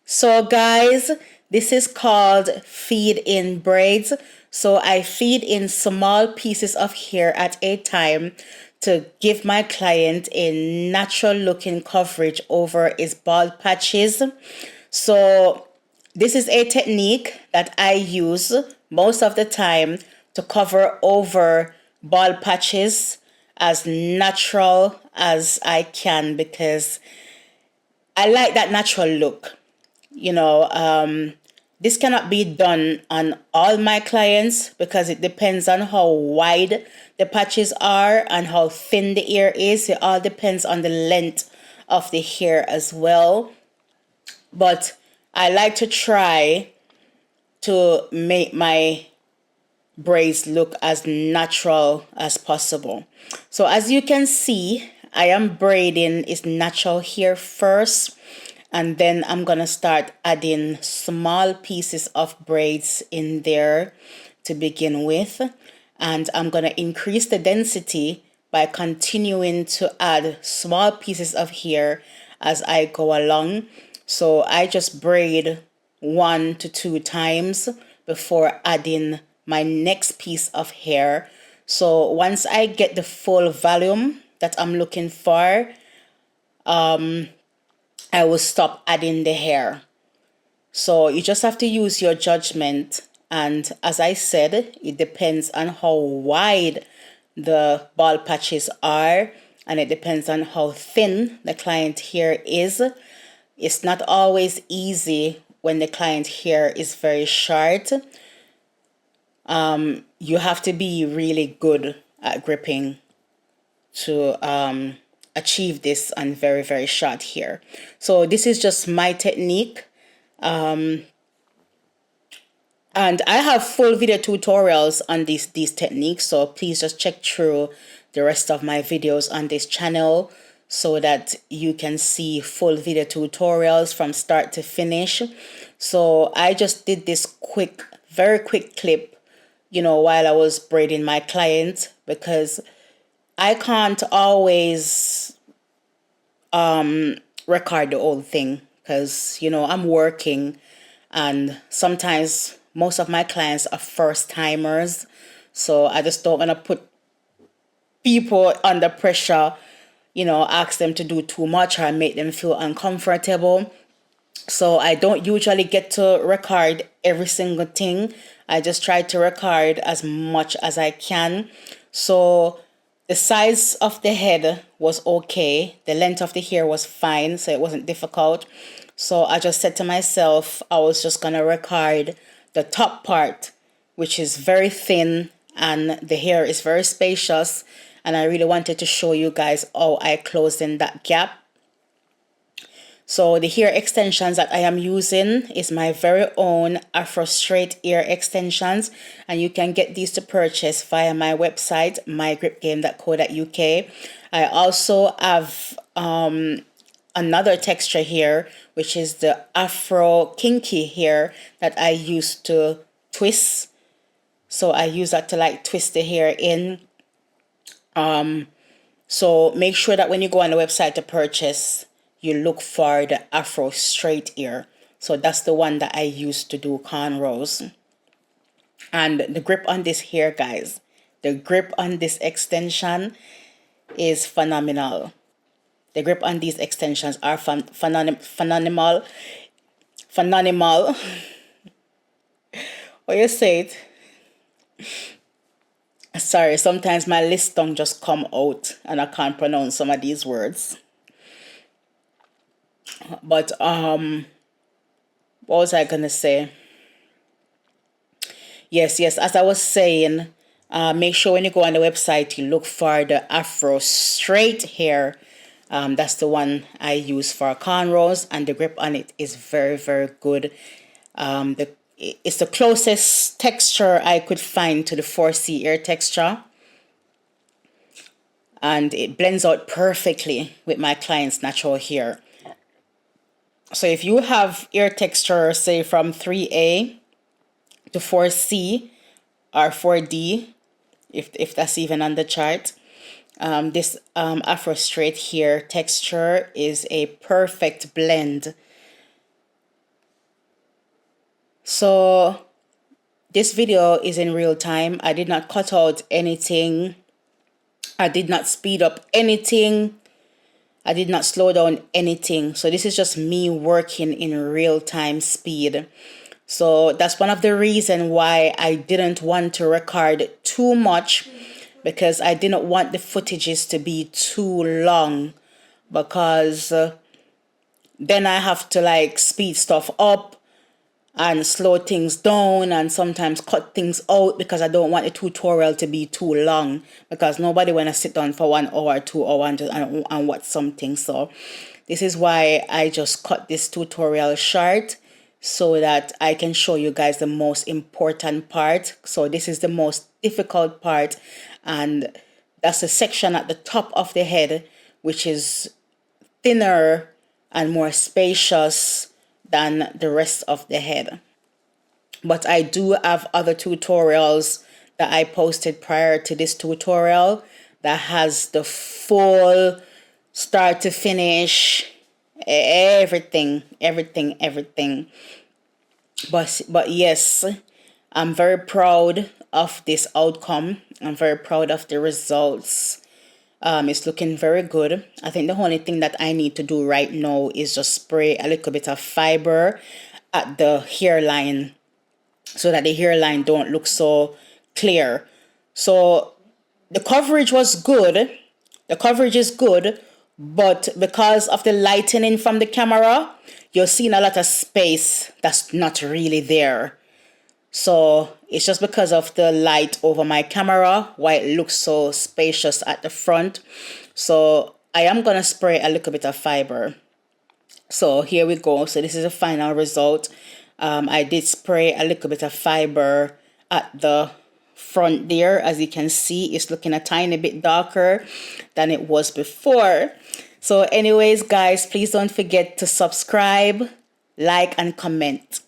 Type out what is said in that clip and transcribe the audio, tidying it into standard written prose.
So guys, this is called feed in braids. So I feed in small pieces of hair at a time to give my client a natural looking coverage over his bald patches. So this is a technique that I use most of the time to cover over bald patches as natural as I can because I like that natural look. You know, this cannot be done on all my clients because it depends on how wide the patches are and how thin the hair is. It all depends on the length of the hair as well. But I like to try to make my braids look as natural as possible. So as you can see, I am braiding is natural hair first, and then I'm gonna start adding small pieces of braids in there to begin with, and I'm gonna increase the density by continuing to add small pieces of hair as I go along. So I just braid 1 to 2 times before adding my next piece of hair. So once I get the full volume that I'm looking for, I will stop adding the hair. So you just have to use your judgment. And as I said, it depends on how wide the bald patches are, and it depends on how thin the client hair is. It's not always easy when the client hair is very short. You have to be really good at gripping to achieve this on very, very short hair. So this is just my technique. And I have full video tutorials on these techniques, so please just check through the rest of my videos on this channel so that you can see full video tutorials from start to finish. So I just did this quick, very quick clip, you know, while I was braiding my client because I can't always record the whole thing because, you know, I'm working and sometimes most of my clients are first timers. So I just don't want to put people under pressure, you know, ask them to do too much or make them feel uncomfortable. So I don't usually get to record every single thing. I just try to record as much as I can. So the size of the head was okay. The length of the hair was fine, so it wasn't difficult. So I just said to myself, I was just gonna record the top part, which is very thin and the hair is very spacious. And I really wanted to show you guys how I closed in that gap. So the hair extensions that I am using is my very own Afro Straight ear extensions, and you can get these to purchase via my website mygripgame.co.uk. I also have another texture here, which is the Afro Kinky hair that I used to twist. So I use that to like twist the hair in. So make sure that when you go on the website to purchase, you look for the Afro Straight ear. So that's the one that I used to do cornrows. And the grip on this hair, guys, the grip on this extension is phenomenal. The grip on these extensions are phenomenal. What you say it? Sorry, sometimes my list tongue just come out and I can't pronounce some of these words. But what was I gonna say? Yes, as I was saying, make sure when you go on the website you look for the Afro Straight hair. That's the one I use for cornrows, and the grip on it is very, very good. It's the closest texture I could find to the 4C ear texture, and it blends out perfectly with my client's natural hair. So if you have ear texture, say from 3A to 4C or 4D, if that's even on the chart, this Afro Straight hair texture is a perfect blend So this video is in real time. I did not cut out anything. I did not speed up anything. I did not slow down anything. So this is just me working in real time speed. So that's one of the reasons why I didn't want to record too much, because I didn't want the footages to be too long, because then I have to like speed stuff up and slow things down and sometimes cut things out, because I don't want the tutorial to be too long, because nobody want to sit down for 1 hour, 2 hours and watch something. So this is why I just cut this tutorial short, so that I can show you guys the most important part. So this is the most difficult part, and that's the section at the top of the head, which is thinner and more spacious than the rest of the head. But I do have other tutorials that I posted prior to this tutorial that has the full start to finish, everything. But yes, I'm very proud of this outcome. I'm very proud of the results. It's looking very good. I think the only thing that I need to do right now is just spray a little bit of fiber at the hairline, so that the hairline don't look so clear. So the coverage was good. The coverage is good, but because of the lightening from the camera, you're seeing a lot of space that's not really there. So it's just because of the light over my camera why it looks so spacious at the front. So I am going to spray a little bit of fiber. So here we go. So this is the final result. I did spray a little bit of fiber at the front there. As you can see, it's looking a tiny bit darker than it was before. So anyways, guys, please don't forget to subscribe, like, and comment.